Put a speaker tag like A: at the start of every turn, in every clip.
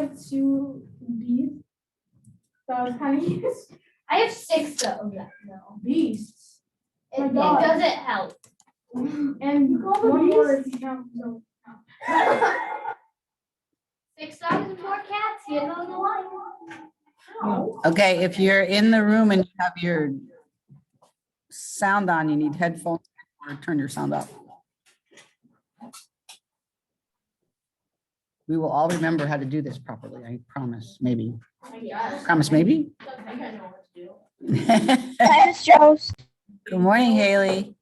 A: have 2 beasts. So I was kind of used.
B: I have 6 of them though.
A: Beasts.
B: It
A: God.
B: doesn't help.
A: And you call them more if you count them.
B: 6 dogs and 4 cats. You know the line.
A: No.
C: Okay, if you're in the room and you have your sound on, you need headphones or turn your sound up. We will all remember how to do this properly, I promise, maybe. Promise, maybe?
B: I think I know what to do.
D: Hi, Miss Jost.
C: Good morning, Haley.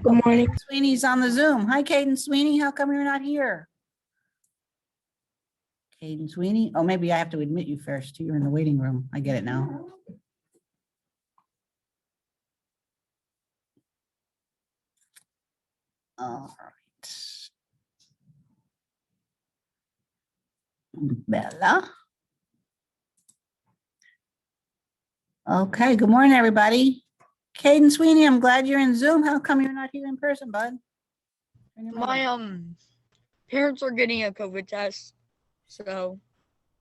D: Good morning.
C: Sweeney's on the Zoom. Hi, Caden Sweeney. How come you're not here? Caden Sweeney. Oh, maybe I have to admit you first. You're in the waiting room. I get it now. All right. Bella. Okay, good morning, everybody. Caden Sweeney, I'm glad you're in Zoom. How come you're not here in person, bud? Turn your mic
D: My
C: on.
D: parents are getting a COVID test, so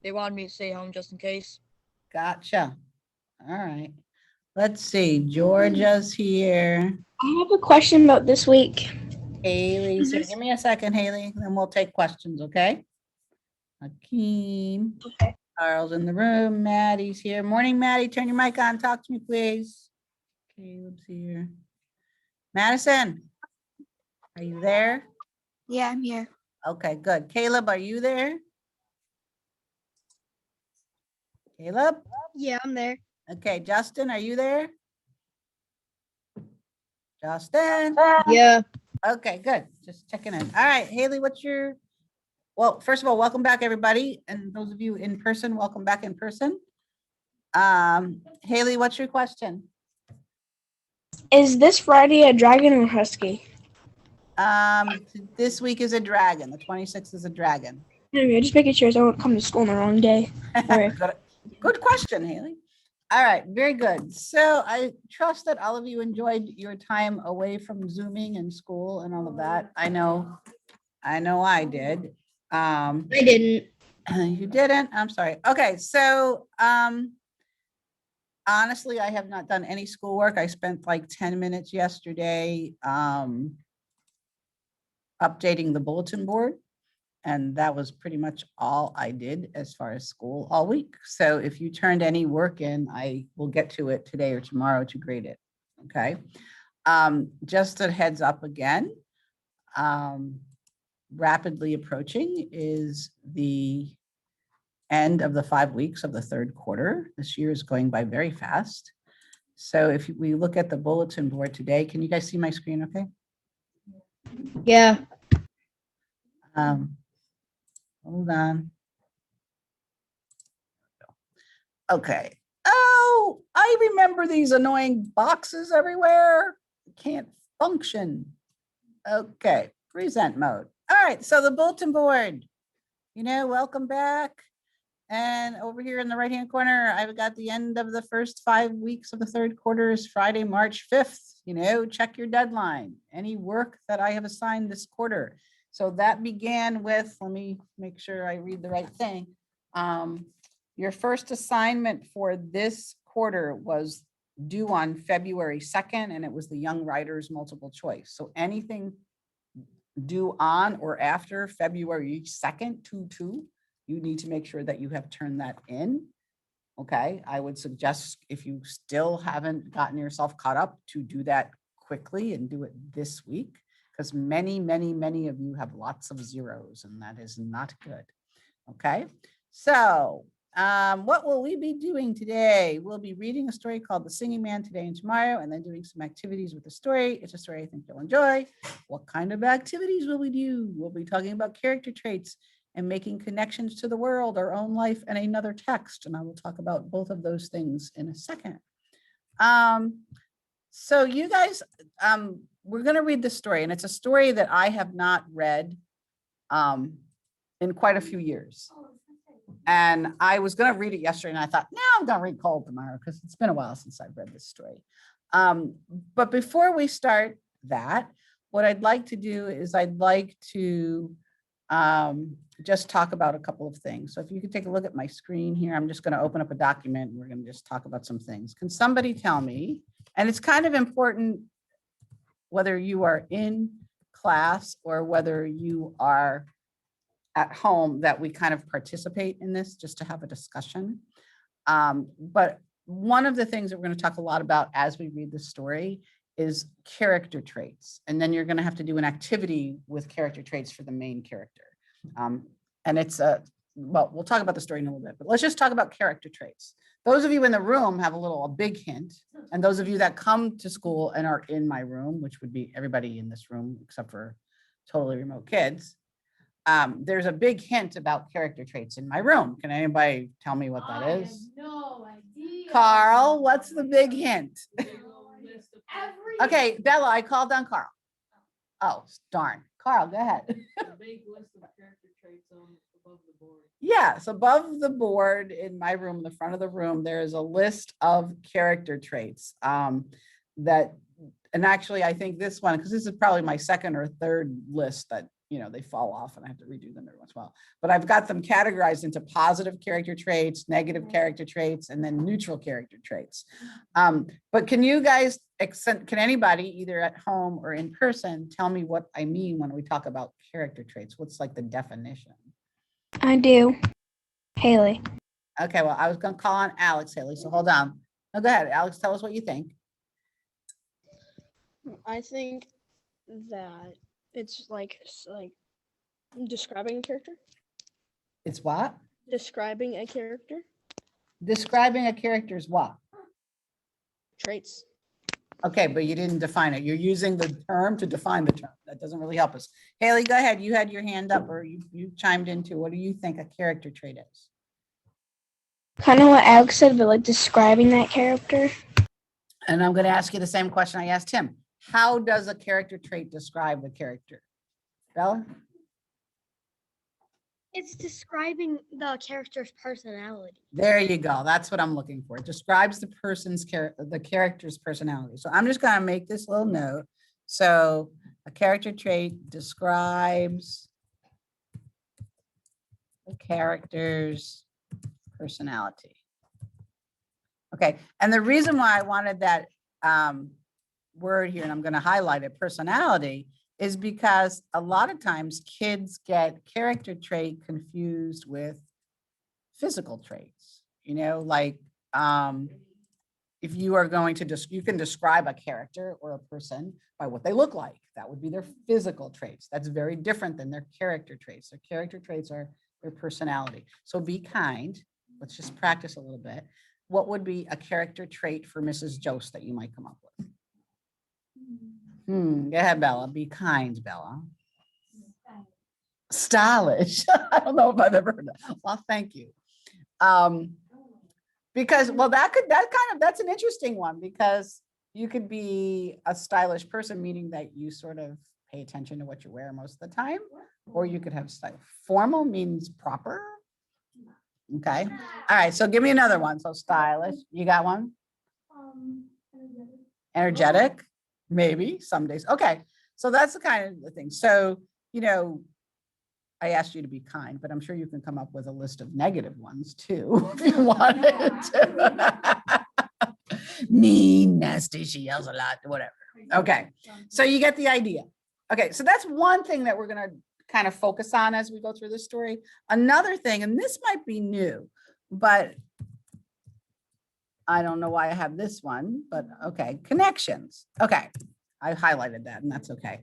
D: they wanted me to stay home just in case.
C: Gotcha. All right. Let's see. Georgia's here.
E: I have a question about this week.
C: Haley's here. Give me a second, Haley, then we'll take questions, okay? Hakeem.
E: Okay.
C: Carl's in the room. Maddie's here. Morning, Maddie. Turn your mic on. Talk to me, please. Caleb's here. Madison, are you there?
E: Yeah, I'm here.
C: Okay, good. Caleb, are you there? Caleb?
E: Yeah, I'm there.
C: Okay, Justin, are you there? Justin?
E: Yeah.
C: Okay, good. Just checking in. All right, Haley, what's your, well, first of all, welcome back, everybody. And those of you in person, welcome back in person. Haley, what's your question?
E: Is this Friday a dragon or husky?
C: This week is a dragon. The 26th is a dragon.
E: Anyway, just making sure I don't come to school on the wrong day. Right.
C: Good question, Haley. All right, very good. So I trust that all of you enjoyed your time away from Zooming and school and all of that. I know I did.
E: I didn't.
C: You didn't? I'm sorry. Okay, so honestly, I have not done any schoolwork. I spent like 10 minutes yesterday updating the bulletin board. And that was pretty much all I did as far as school all week. So if you turned any work in, I will get to it today or tomorrow to grade it. Okay. Just a heads up again, rapidly approaching is the end of the 5 weeks of the third quarter. This year is going by very fast. So if we look at the bulletin board today, can you guys see my screen okay?
E: Yeah.
C: Hold on. Okay. Oh, I remember these annoying boxes everywhere. Can't function. Okay, present mode. All right, so the bulletin board, welcome back. And over here in the right-hand corner, I've got the end of the first 5 weeks of the third quarter is Friday, March 5th. Check your deadline. Any work that I have assigned this quarter. So that began with, let me make sure I read the right thing. Your first assignment for this quarter was due on February 2nd, and it was the Young Writers Multiple Choice. So anything due on or after February 2nd, 2/2, you need to make sure that you have turned that in. Okay, I would suggest if you still haven't gotten yourself caught up to do that quickly and do it this week. Because many of you have lots of zeros and that is not good. Okay, so what will we be doing today? We'll be reading a story called The Singing Man today and tomorrow, and then doing some activities with the story. It's a story I think you'll enjoy. What kind of activities will we do? We'll be talking about character traits and making connections to the world, our own life, and another text. And I will talk about both of those things in a second. So you guys, we're going to read this story, and it's a story that I have not read in quite a few years. And I was going to read it yesterday, and I thought, no, I'm going to read Cold tomorrow because it's been a while since I've read this story. But before we start that, what I'd like to do is I'd like to just talk about a couple of things. So if you could take a look at my screen here, I'm just going to open up a document and we're going to just talk about some things. Can somebody tell me, and it's kind of important whether you are in class or whether you are at home, that we kind of participate in this just to have a discussion. But one of the things that we're going to talk a lot about as we read the story is character traits. And then you're going to have to do an activity with character traits for the main character. And it's well, we'll talk about the story in a little bit, but let's just talk about character traits. Those of you in the room have a big hint. And those of you that come to school and are in my room, which would be everybody in this room, except for totally remote kids, there's a big hint about character traits in my room. Can anybody tell me what that is?
B: I have no idea.
C: Carl, what's the big hint?
B: Every.
C: Okay, Bella, I called on Carl. Oh, darn. Carl, go ahead.
F: A big list of character traits above the board.
C: Yes, above the board in my room, in the front of the room, there is a list of character traits that, and actually I think this one, because this is probably my second or third list that, you know, they fall off and I have to redo them every once in a while. But I've got them categorized into positive character traits, negative character traits, and then neutral character traits. But can you guys, can anybody either at home or in person tell me what I mean when we talk about character traits? What's like the definition?
E: I do. Haley.
C: Okay, well, I was going to call on Alex, Haley, so hold on. No, go ahead, Alex, tell us what you think.
G: I think that it's like describing a character.
C: It's what?
G: Describing a character.
C: Describing a character is what?
G: Traits.
C: Okay, but you didn't define it. You're using the term to define the term. That doesn't really help us. Haley, go ahead. You had your hand up or you chimed into. What do you think a character trait is?
E: Kind of what Alex said, but like describing that character.
C: And I'm going to ask you the same question I asked him. How does a character trait describe the character? Bella?
H: It's describing the character's personality.
C: There you go. That's what I'm looking for. It describes the the character's personality. So I'm just going to make this little note. So a character trait describes the character's personality. Okay. And the reason why I wanted that word here, and I'm going to highlight it, personality, is because a lot of times kids get character trait confused with physical traits, you know, like if you are going to you can describe a character or a person by what they look like. That would be their physical traits. That's very different than their character traits. Their character traits are their personality. So be kind. Let's just practice a little bit. What would be a character trait for Mrs. Jost that you might come up with? Go ahead, Bella. Be kind, Bella. Stylish. I don't know if I've ever heard that. Well, thank you. Because, well, that's an interesting one, because you could be a stylish person, meaning that you sort of pay attention to what you wear most of the time, or you could have style. Formal means proper. Okay. All right. So give me another one. So stylish. You got one? Energetic. Maybe some days. Okay. So that's the kind of the thing. So, you know, I asked you to be kind, but I'm sure you can come up with a list of negative ones too, if you wanted to. Mean, nasty, she yells a lot, whatever. Okay. So you get the idea. Okay. So that's one thing that we're going to kind of focus on as we go through this story. Another thing, and this might be new, but I don't know why I have this one, but okay. Connections. Okay. I highlighted that and that's okay.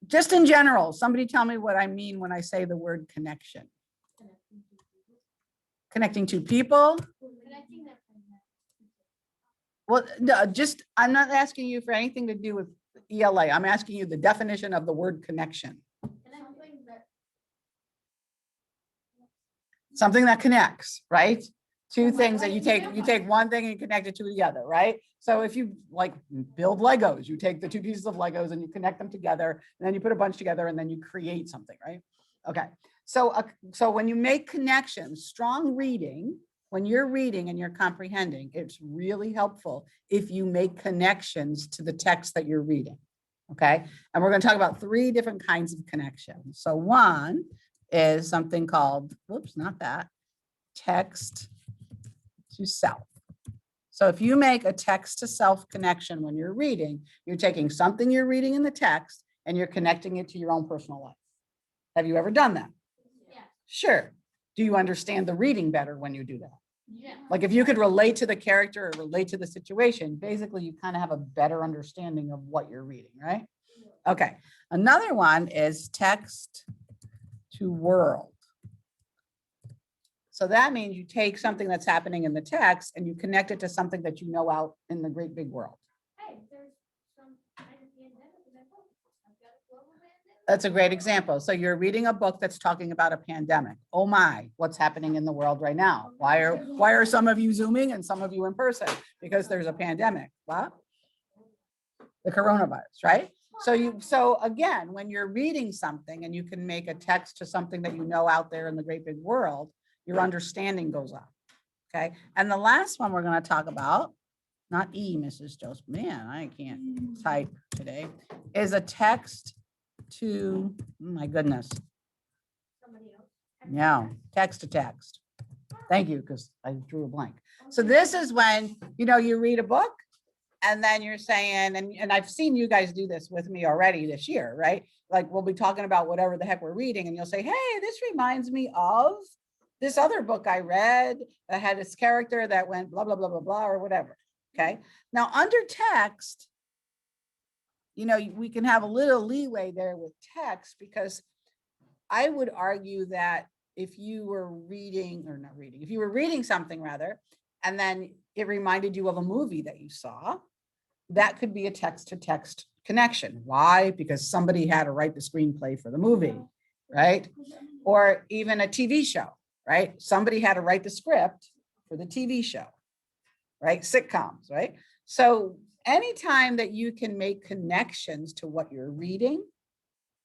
C: Just in general, somebody tell me what I mean when I say the word connection. Connecting two people. Well, no, just, I'm not asking you for anything to do with ELA. I'm asking you the definition of the word connection. Something that connects, right? Two things that you take one thing and you connect it to the other, right? So if you like build Legos, you take the two pieces of Legos and you connect them together, and then you put a bunch together and then you create something, right? Okay. So when you make connections, strong reading, when you're reading and you're comprehending, it's really helpful if you make connections to the text that you're reading. Okay, and we're going to talk about 3 different kinds of connections. So one is something called, whoops, not that, text to self. So if you make a text to self connection when you're reading, you're taking something you're reading in the text and you're connecting it to your own personal life. Have you ever done that?
B: Yeah.
C: Sure. Do you understand the reading better when you do that?
B: Yeah.
C: Like if you could relate to the character or relate to the situation, basically you kind of have a better understanding of what you're reading, right? Okay. Another one is text to world. So that means you take something that's happening in the text and you connect it to something that you know out in the great big world.
B: Hey, there's some kind of pandemic in that book. I've got a global pandemic.
C: That's a great example. So you're reading a book that's talking about a pandemic. Oh my, what's happening in the world right now? Why are some of you Zooming and some of you in person? Because there's a pandemic. What? The coronavirus, right? So again, when you're reading something and you can make a text to something that you know out there in the great big world, your understanding goes up. Okay. And the last one we're going to talk about, not E, Mrs. Jost, man, I can't type today, is a text to, oh my goodness.
B: Somebody else.
C: No, text to text. Thank you, because I drew a blank. So this is when, you read a book and then you're saying, and I've seen you guys do this with me already this year, right? Like we'll be talking about whatever the heck we're reading and you'll say, hey, this reminds me of this other book I read that had this character that went blah, blah, blah, blah, blah, or whatever. Okay. Now under text, we can have a little leeway there with text because I would argue that if you were if you were reading something rather, and then it reminded you of a movie that you saw, that could be a text to text connection. Why? Because somebody had to write the screenplay for the movie, right? Or even a TV show, right? Somebody had to write the script for the TV show, right? Sitcoms, right? So anytime that you can make connections to what you're reading,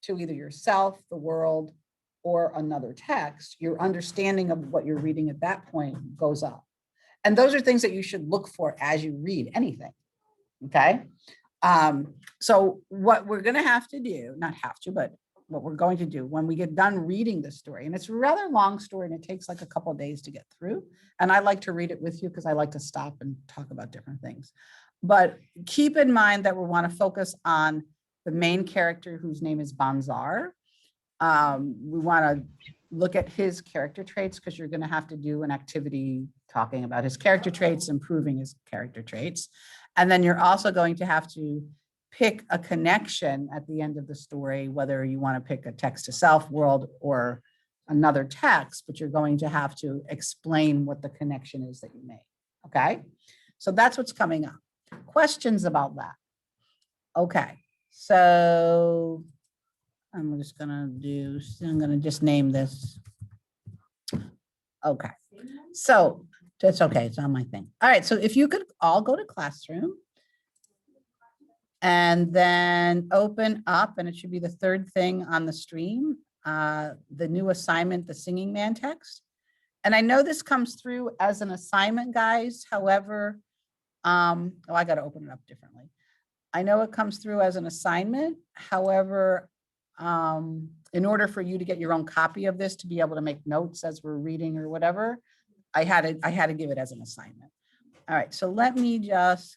C: to either yourself, the world, or another text, your understanding of what you're reading at that point goes up. And those are things that you should look for as you read anything, okay? So what we're gonna have to do, not have to, but what we're going to do when we get done reading the story, and it's a rather long story and it takes like a couple of days to get through. And I like to read it with you because I like to stop and talk about different things. But keep in mind that we want to focus on the main character whose name is Banzar. We want to look at his character traits because you're going to have to do an activity talking about his character traits, improving his character traits. And then you're also going to have to pick a connection at the end of the story, whether you want to pick a text to self world or another text, but you're going to have to explain what the connection is that you made. Okay. So that's what's coming up. Questions about that? Okay. So I'm just going to just name this. Okay. So that's okay. It's on my thing. All right. So if you could all go to classroom and then open up, and it should be the third thing on the stream, the new assignment, the Singing Man text. And I know this comes through as an assignment, guys. However, I got to open it up differently. I know it comes through as an assignment. However, in order for you to get your own copy of this to be able to make notes as we're reading or whatever, I had to give it as an assignment. All right, so let me just.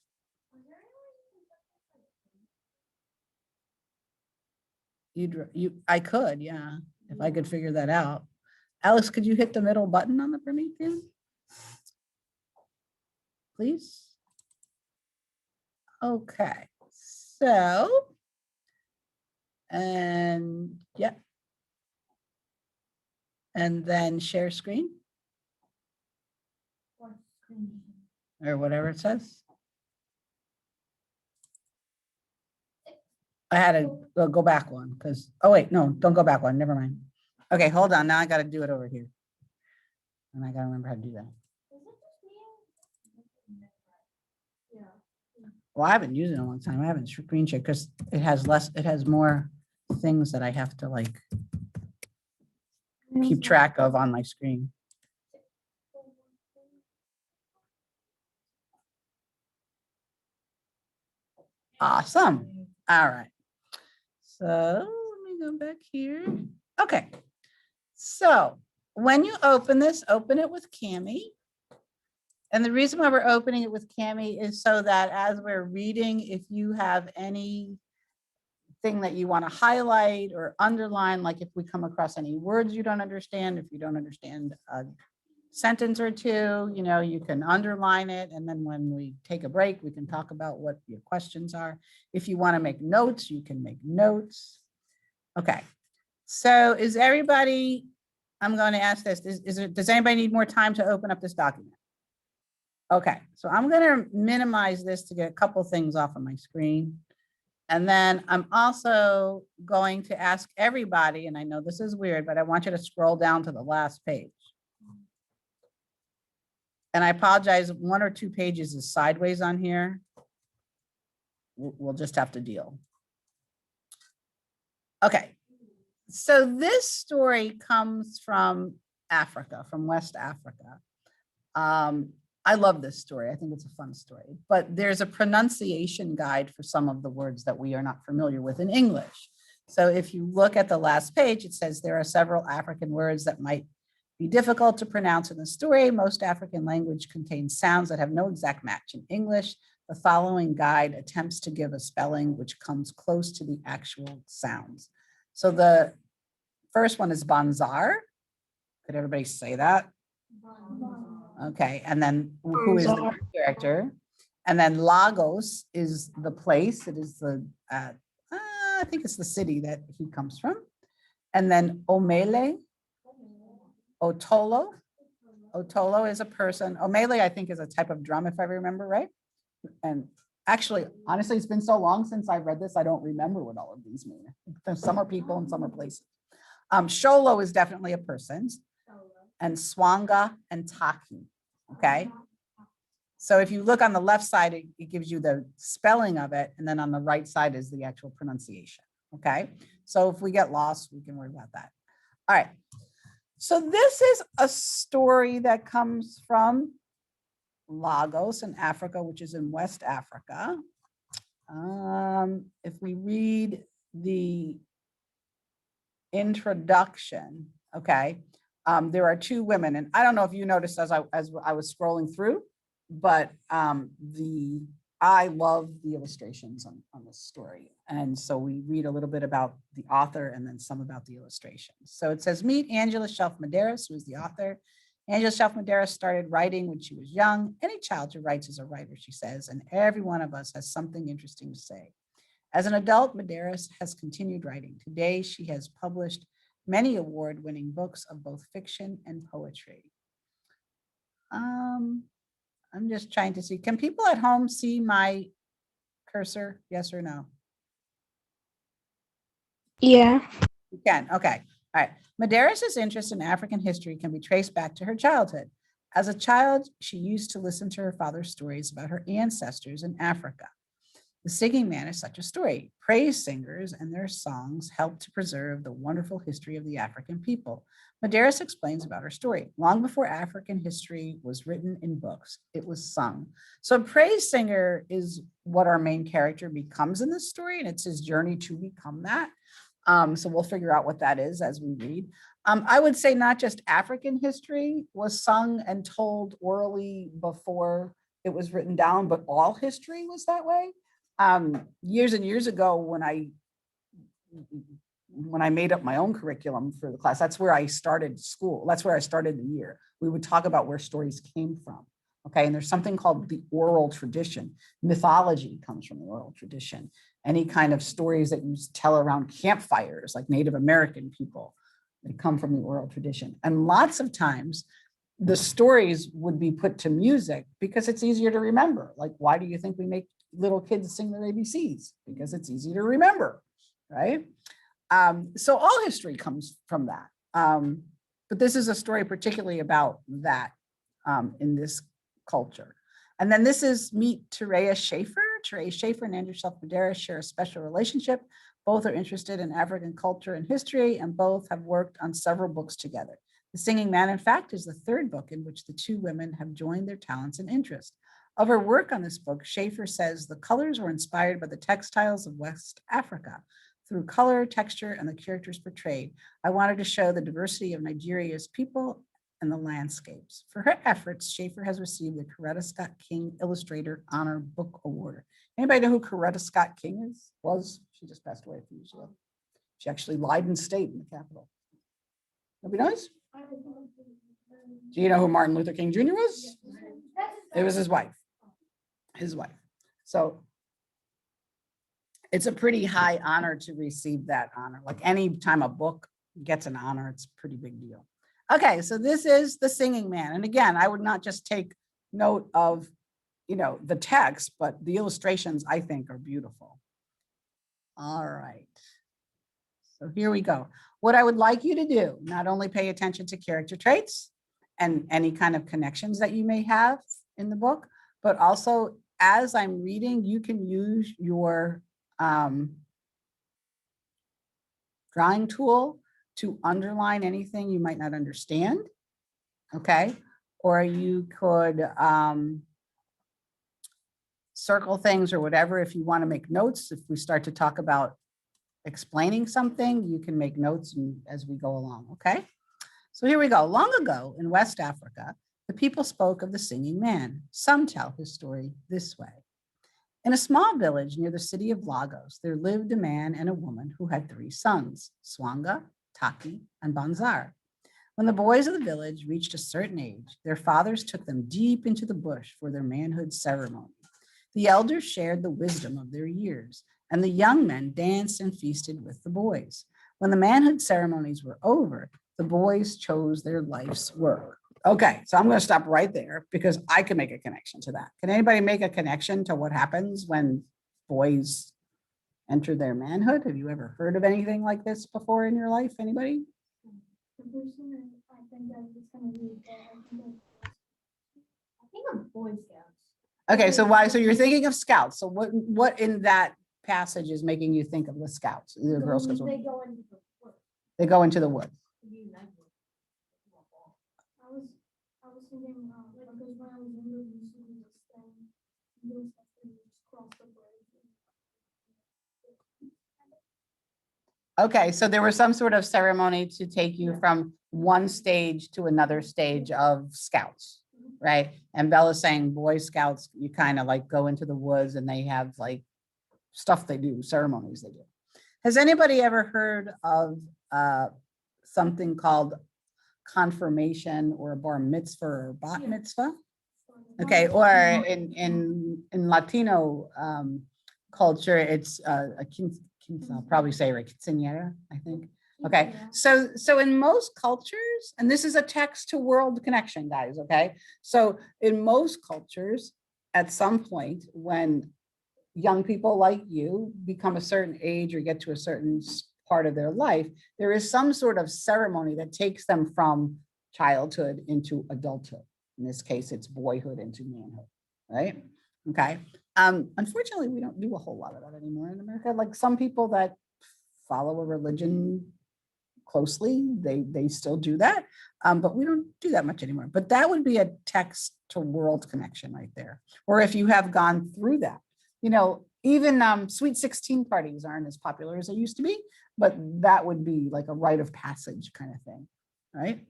C: I could, yeah, if I could figure that out. Alex, could you hit the middle button on the Promethean? Please. Okay, so, and yeah. And then share screen. Or whatever it says. I had to go back one because, oh wait, no, don't go back one, never mind. Okay, hold on, now I gotta do it over here. And I gotta remember how to do that. Well, I haven't used it in a long time. I haven't screen shared because it has more things that I have to like keep track of on my screen. Awesome. All right. So let me go back here. Okay. So when you open this, open it with Cami. And the reason why we're opening it with Cami is so that as we're reading, if you have anything that you want to highlight or underline, like if we come across any words you don't understand, if you don't understand a sentence or two, you can underline it. And then when we take a break, we can talk about what your questions are. If you want to make notes, you can make notes. Okay. So is everybody, I'm going to ask this, does anybody need more time to open up this document? Okay, so I'm going to minimize this to get a couple things off of my screen. And then I'm also going to ask everybody, and I know this is weird, but I want you to scroll down to the last page. And I apologize, 1 or 2 pages is sideways on here. We'll just have to deal. Okay, so this story comes from Africa, from West Africa. I love this story. I think it's a fun story, but there's a pronunciation guide for some of the words that we are not familiar with in English. So if you look at the last page, it says there are several African words that might be difficult to pronounce in the story. Most African language contains sounds that have no exact match in English. The following guide attempts to give a spelling which comes close to the actual sounds. So the first one is Banzar. Could everybody say that? Okay, and then who is the character? And then Lagos is the place. It is the, I think it's the city that he comes from. And then Omele, Otolo. Otolo is a person. Omele, I think, is a type of drum, if I remember right. And actually, honestly, it's been so long since I read this, I don't remember what all of these mean. Some are people and some are places. Sholo is definitely a person. And Swanga and Taki, okay? So if you look on the left side, it gives you the spelling of it, and then on the right side is the actual pronunciation, okay? So if we get lost, we can worry about that. All right, so this is a story that comes from Lagos in Africa, which is in West Africa. If we read the introduction, okay, there are 2 women, and I don't know if you noticed as I was scrolling through, but I love the illustrations on this story. And so we read a little bit about the author and then some about the illustrations. So it says, meet Angela Shelf Medeiros, who is the author. Angela Shelf Medeiros started writing when she was young. Any child who writes is a writer, she says, and every one of us has something interesting to say. As an adult, Medeiros has continued writing. Today, she has published many award-winning books of both fiction and poetry. I'm just trying to see, can people at home see my cursor? Yes or no?
E: Yeah.
C: You can, okay. All right. Medeiros' interest in African history can be traced back to her childhood. As a child, she used to listen to her father's stories about her ancestors in Africa. The Singing Man is such a story. Praise singers and their songs help to preserve the wonderful history of the African people. Medeiros explains about her story. Long before African history was written in books, it was sung. So a praise singer is what our main character becomes in this story, and it's his journey to become that. So we'll figure out what that is as we read. I would say not just African history was sung and told orally before it was written down, but all history was that way. Years and years ago, when I made up my own curriculum for the class, that's where I started school. That's where I started the year. We would talk about where stories came from. Okay, and there's something called the oral tradition. Mythology comes from the oral tradition. Any kind of stories that you tell around campfires, like Native American people, they come from the oral tradition. And lots of times, the stories would be put to music because it's easier to remember. Like, why do you think we make little kids sing their ABCs? Because it's easy to remember, right? So all history comes from that. But this is a story particularly about that in this culture. And then this is meet Tereya Schaefer. Tereya Schaefer and Andrew Shelf Medeiros share a special relationship. Both are interested in African culture and history, and both have worked on several books together. The Singing Man, in fact, is the 3rd book in which the 2 women have joined their talents and interests. Of her work on this book, Schaefer says the colors were inspired by the textiles of West Africa. through color, texture, and the characters portrayed. I wanted to show the diversity of Nigeria's people and the landscapes. For her efforts, Schaefer has received the Coretta Scott King Illustrator Honor Book Award. Anybody know who Coretta Scott King was? She just passed away a few years ago. She actually lied in state in the Capitol. Nobody knows? Do you know who Martin Luther King Jr. was? It was his wife. His wife. So it's a pretty high honor to receive that honor. Like any time a book gets an honor, it's a pretty big deal. Okay, so this is The Singing Man. And again, I would not just take note of, the text, but the illustrations I think are beautiful. All right. So here we go. What I would like you to do, not only pay attention to character traits and any kind of connections that you may have in the book, but also as I'm reading, you can use your drawing tool to underline anything you might not understand, okay? Or you could circle things or whatever if you want to make notes. If we start to talk about explaining something, you can make notes as we go along, okay? So here we go. Long ago in West Africa, the people spoke of the singing man. Some tell his story this way. In a small village near the city of Lagos, there lived a man and a woman who had 3 sons, Swanga, Taki, and Banzar. When the boys of the village reached a certain age, their fathers took them deep into the bush for their manhood ceremony. The elders shared the wisdom of their years, and the young men danced and feasted with the boys. When the manhood ceremonies were over, the boys chose their life's work. Okay, so I'm going to stop right there because I can make a connection to that. Can anybody make a connection to what happens when boys enter their manhood? Have you ever heard of anything like this before in your life? Anybody?
A: The person I think that is gonna be,
B: I think I'm Boy Scouts.
C: Okay, so why? So you're thinking of scouts. So what in that passage is making you think of the scouts? The Girl Scouts.
B: They go into the woods.
C: They go into the woods.
A: I was thinking, because when I was younger, we used to do this thing, you just have to cross the bridge.
C: Okay, so there was some sort of ceremony to take you from one stage to another stage of scouts, right? And Bella's saying Boy Scouts, you kind of like go into the woods and they have like stuff they do, ceremonies they do. Has anybody ever heard of something called confirmation or a bar mitzvah or bat mitzvah? Okay, or in Latino culture, it's I'll probably say right, quinceañera, I think. Okay, so in most cultures, and this is a text to world connection, guys, okay? So in most cultures, at some point when young people like you become a certain age or get to a certain part of their life, there is some sort of ceremony that takes them from childhood into adulthood. In this case, it's boyhood into manhood, right? Okay. Unfortunately, we don't do a whole lot of that anymore in America. Like some people that follow a religion closely, they still do that, but we don't do that much anymore. But that would be a text to world connection right there. Or if you have gone through that, even Sweet 16 parties aren't as popular as they used to be, but that would be like a rite of passage kind of thing, right?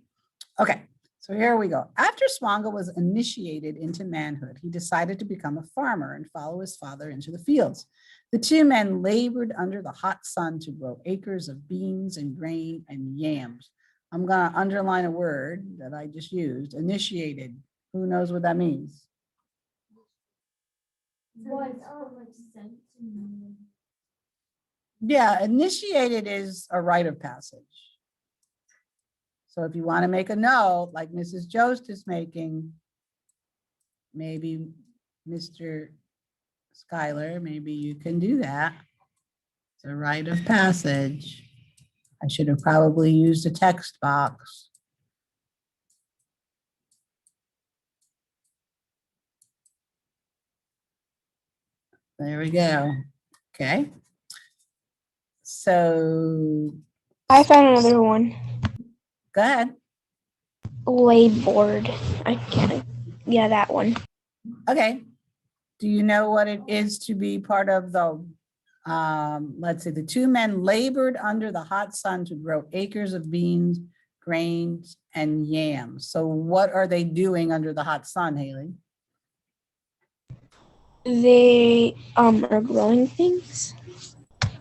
C: Okay, so here we go. After Swanga was initiated into manhood, he decided to become a farmer and follow his father into the fields. The 2 men labored under the hot sun to grow acres of beans and grain and yams. I'm going to underline a word that I just used, initiated. Who knows what that means?
B: What? Sense.
C: Yeah, initiated is a rite of passage. So if you want to make a note, like Mrs. Jost is making, maybe Mr. Schuyler, maybe you can do that. It's a rite of passage. I should have probably used a text box. There we go. Okay. So
E: I found another one.
C: go ahead.
E: Laid board. I can't. Yeah, that one.
C: Okay. Do you know what it is to be part of the Let's see, the two men labored under the hot sun to grow acres of beans, grains, and yams. So what are they doing under the hot sun, Haley?
E: They are growing things.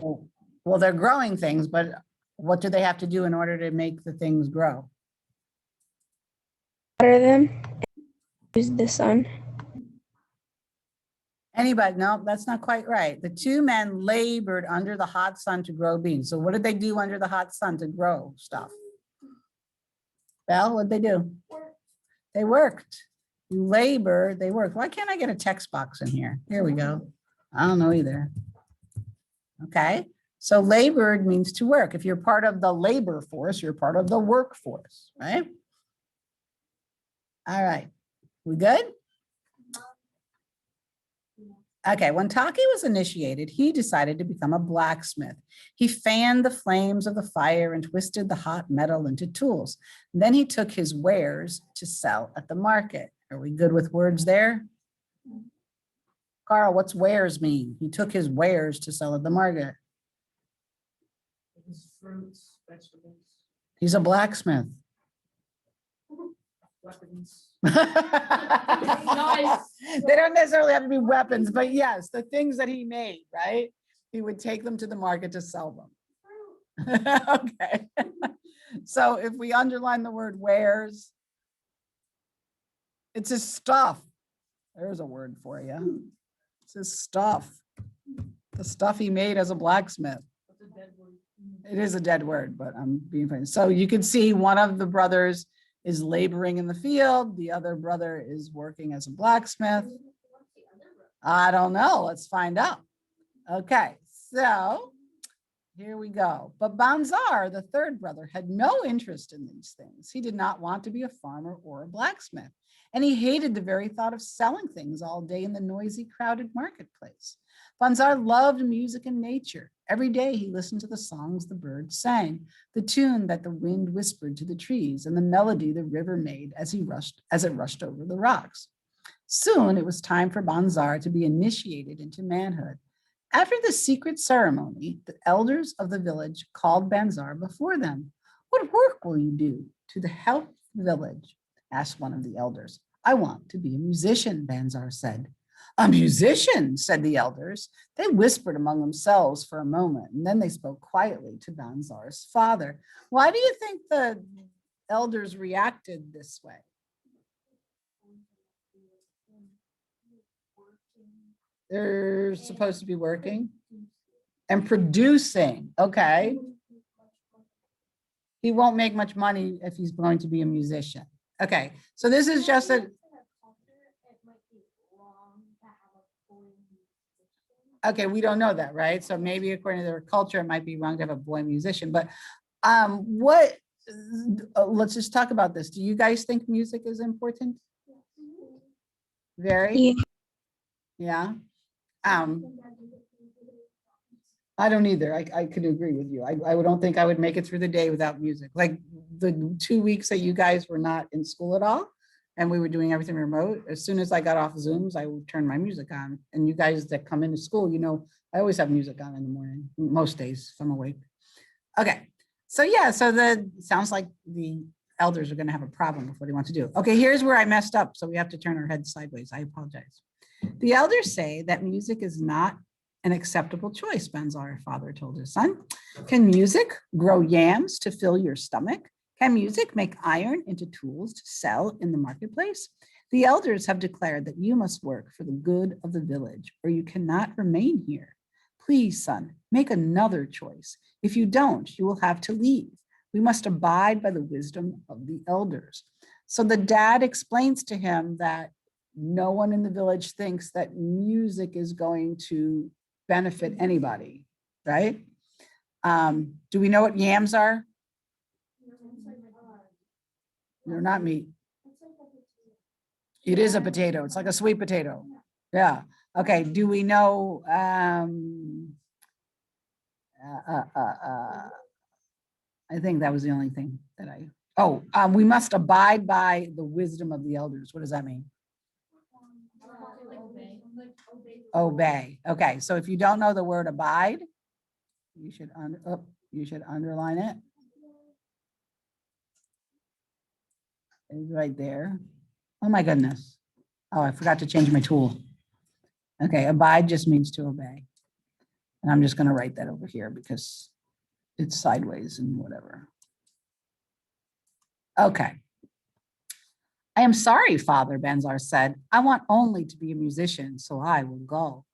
C: Well, they're growing things, but what do they have to do in order to make the things grow?
E: Water them. Use the sun.
C: Anybody? No, that's not quite right. The two men labored under the hot sun to grow beans. So what did they do under the hot sun to grow stuff? Belle, what'd they do? They worked. You labor, they work. Why can't I get a text box in here? Here we go. I don't know either. Okay, so labored means to work. If you're part of the labor force, you're part of the workforce, right? All right, we good? Okay, when Taki was initiated, he decided to become a blacksmith. He fanned the flames of the fire and twisted the hot metal into tools. Then he took his wares to sell at the market. Are we good with words there? Carl, what's wares mean? He took his wares to sell at the market.
F: His fruits, vegetables,
C: He's a blacksmith.
F: weapons.
C: They don't necessarily have to be weapons, but yes, the things that he made, right? He would take them to the market to sell them. Okay. So if we underline the word wares, it's his stuff. There's a word for you. It's his stuff. The stuff he made as a blacksmith.
F: That's a dead word.
C: It is a dead word, but I'm being funny. So you can see one of the brothers is laboring in the field. The other brother is working as a blacksmith. I don't know. Let's find out. Okay, so here we go. But Banzar, the third brother, had no interest in these things. He did not want to be a farmer or a blacksmith, and he hated the very thought of selling things all day in the noisy, crowded marketplace. Banzar loved music and nature. Every day he listened to the songs the birds sang, the tune that the wind whispered to the trees, and the melody the river made as it rushed over the rocks. Soon it was time for Banzar to be initiated into manhood. After the secret ceremony, the elders of the village called Banzar before them. "What work will you do to help the village?" asked one of the elders. "I want to be a musician," Banzar said. "A musician," said the elders. They whispered among themselves for a moment, and then they spoke quietly to Banzar's father. Why do you think the elders reacted this way? They're supposed to be working and producing. Okay. He won't make much money if he's going to be a musician. Okay, so this is just a. Okay, we don't know that, right? So maybe according to their culture, it might be wrong to have a boy musician, but let's just talk about this. Do you guys think music is important? Very?
E: Yeah.
C: Yeah. I don't either. I could agree with you. I don't think I would make it through the day without music. Like the 2 weeks that you guys were not in school at all, and we were doing everything remote, as soon as I got off Zooms, I would turn my music on. And you guys that come into school, you know, I always have music on in the morning, most days if I'm awake. Okay, so yeah, so sounds like the elders are gonna have a problem with what he wants to do. Okay, here's where I messed up, so we have to turn our heads sideways. I apologize. The elders say that music is not an acceptable choice, Banzar father told his son. Can music grow yams to fill your stomach? Can music make iron into tools to sell in the marketplace? The elders have declared that you must work for the good of the village, or you cannot remain here. Please, son, make another choice. If you don't, you will have to leave. We must abide by the wisdom of the elders. So the dad explains to him that no one in the village thinks that music is going to benefit anybody, right? Do we know what yams are? They're not meat. It is a potato. It's like a sweet potato. Yeah. Okay. Do we know? I think that was the only thing that we must abide by the wisdom of the elders. What does that mean? Obey. Okay, so if you don't know the word abide, you should underline it. It's right there. Oh my goodness. Oh, I forgot to change my tool. Okay, abide just means to obey. And I'm just going to write that over here because it's sideways and whatever. Okay. I am sorry, Father, Banzar said. I want only to be a musician, so I will go.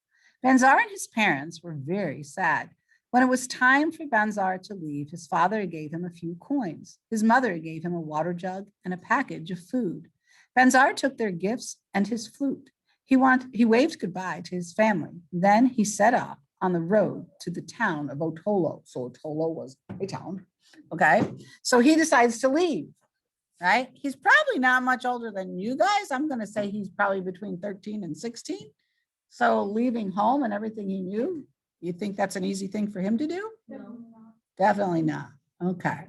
C: Banzar and his parents were very sad. When it was time for Banzar to leave, his father gave him a few coins. His mother gave him a water jug and a package of food. Banzar took their gifts and his flute. He waved goodbye to his family. Then he set off on the road to the town of Otolo. So Otolo was a town. Okay. So he decides to leave, right? He's probably not much older than you guys. I'm going to say he's probably between 13 and 16. So leaving home and everything he knew, you think that's an easy thing for him to do?
A: Definitely not.
C: Definitely not. Okay.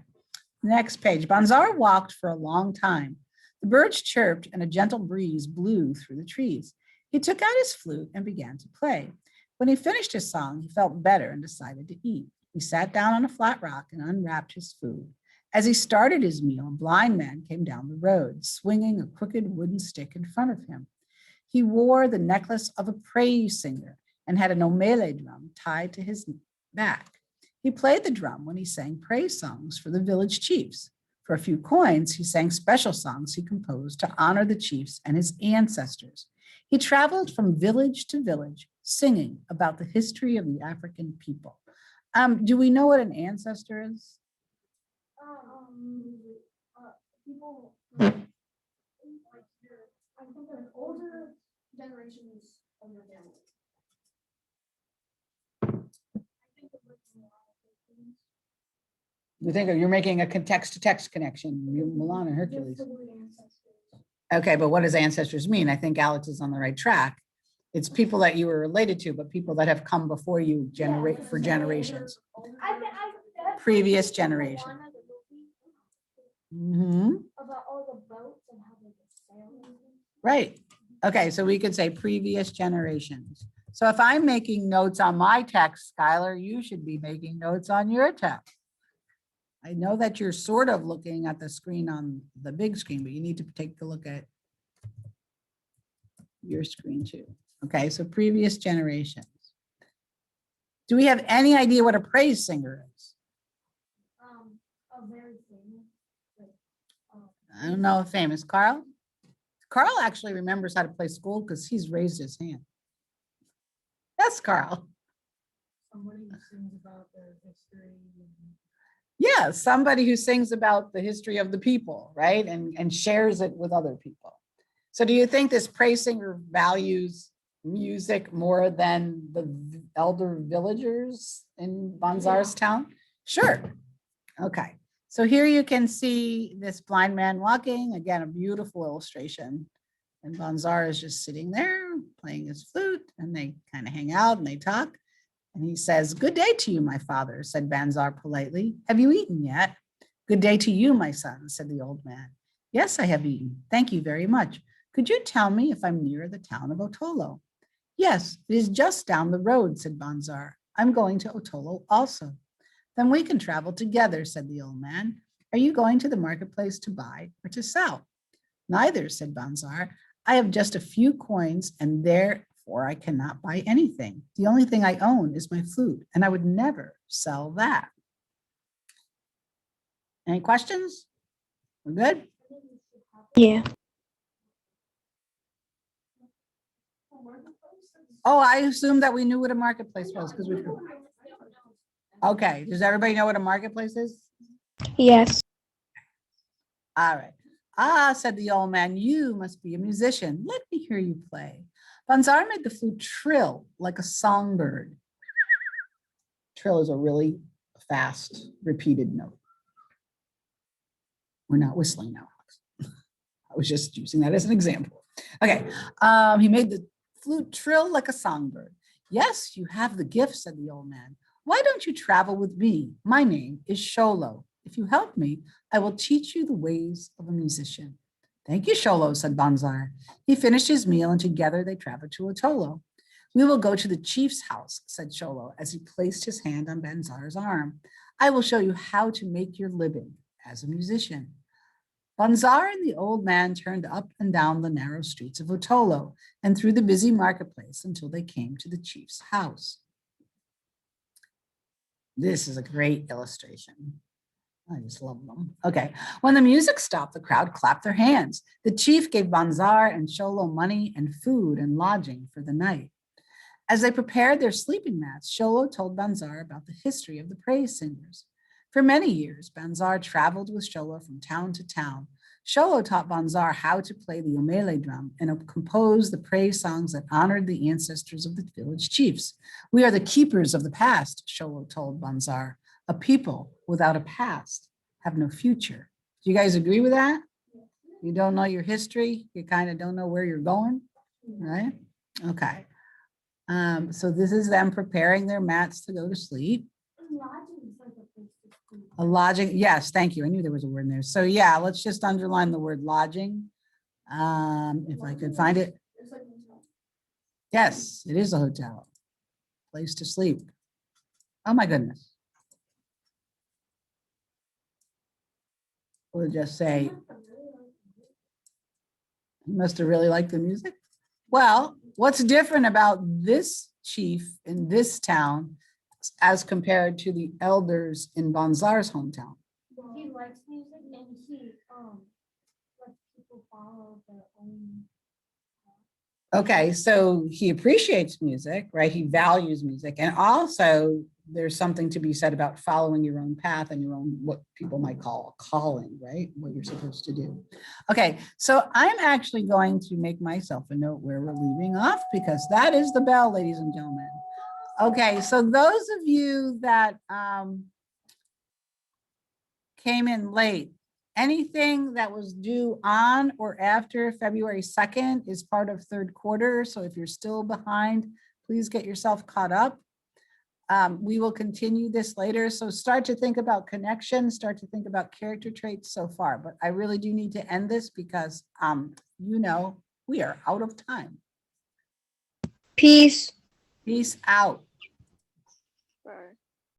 C: Next page. Banzar walked for a long time. The birds chirped and a gentle breeze blew through the trees. He took out his flute and began to play. When he finished his song, he felt better and decided to eat. He sat down on a flat rock and unwrapped his food. As he started his meal, a blind man came down the road, swinging a crooked wooden stick in front of him. He wore the necklace of a praise singer and had an omele drum tied to his back. He played the drum when he sang praise songs for the village chiefs. For a few coins, he sang special songs he composed to honor the chiefs and his ancestors. He traveled from village to village, singing about the history of the African people. Do we know what an ancestor is?
A: People like I think an older generations of your family.
C: You think you're making a text-to-text connection, Milan and Hercules. Okay, but what does ancestors mean? I think Alex is on the right track. It's people that you were related to, but people that have come before you for generations. Previous generation.
A: About all the boats and how they just sail.
C: Right. Okay, so we could say previous generations. So if I'm making notes on my text, Skylar, you should be making notes on your text. I know that you're sort of looking at the screen on the big screen, but you need to take a look at your screen too. Okay, so previous generations. Do we have any idea what a praise singer is?
A: A very famous.
C: I don't know if famous. Carl? Carl actually remembers how to play school because he's raised his hand. Yes, Carl.
F: Somebody who sings about their history.
C: Yeah, somebody who sings about the history of the people, right? And shares it with other people. So do you think this praise singer values music more than the elder villagers in Banzar's town? Sure. Okay. So here you can see this blind man walking. Again, a beautiful illustration. And Banzar is just sitting there playing his flute, and they kind of hang out and they talk. And he says, "Good day to you, my father," said Banzar politely. "Have you eaten yet?" "Good day to you, my son," said the old man. "Yes, I have eaten. Thank you very much. Could you tell me if I'm near the town of Otolo?" "Yes, it is just down the road," said Banzar. "I'm going to Otolo also." "Then we can travel together," said the old man. "Are you going to the marketplace to buy or to sell?" "Neither," said Banzar. "I have just a few coins and therefore I cannot buy anything. The only thing I own is my flute, and I would never sell that." Any questions? We're good?
E: Yeah.
C: Oh, I assumed that we knew what a marketplace was because we. Okay, does everybody know what a marketplace is?
E: Yes.
C: All right. "Ah," said the old man, "you must be a musician. Let me hear you play." Banzar made the flute trill like a songbird. Trill is a really fast, repeated note. We're not whistling now. I was just using that as an example. Okay. He made the flute trill like a songbird. "Yes, you have the gift," said the old man. "Why don't you travel with me? My name is Sholo. If you help me, I will teach you the ways of a musician." "Thank you, Sholo," said Banzar. He finished his meal and together they traveled to Otolo. We will go to the chief's house, said Cholo as he placed his hand on Banzar's arm. I will show you how to make your living as a musician. Banzar and the old man turned up and down the narrow streets of Otolo and through the busy marketplace until they came to the chief's house. This is a great illustration. I just love them. Okay. When the music stopped, the crowd clapped their hands. The chief gave Banzar and Cholo money and food and lodging for the night. As they prepared their sleeping mats, Cholo told Banzar about the history of the praise singers. For many years, Banzar traveled with Cholo from town to town. Cholo taught Banzar how to play the omele drum and compose the praise songs that honored the ancestors of the village chiefs. We are the keepers of the past, Cholo told Banzar. A people without a past have no future. Do you guys agree with that? You don't know your history, you kind of don't know where you're going, right? Okay. So this is them preparing their mats to go to sleep. A lodging, yes, thank you. I knew there was a word in there. So yeah, let's just underline the word lodging. If I could find it. Yes, it is a hotel. Place to sleep. Oh my goodness. We'll just say, he must have really liked the music. Well, what's different about this chief in this town as compared to the elders in Banzar's hometown?
A: He likes music and he lets people follow their own.
C: Okay, so he appreciates music, right? He values music. And also there's something to be said about following your own path and your own, what people might call a calling, right? What you're supposed to do. Okay, so I'm actually going to make myself a note where we're leaving off because that is the bell, ladies and gentlemen. Okay, so those of you that came in late, anything that was due on or after February 2nd is part of third quarter. So if you're still behind, please get yourself caught up. We will continue this later. So start to think about connections, start to think about character traits so far. But I really do need to end this because, you know, we are out of time.
E: Peace.
C: Peace out.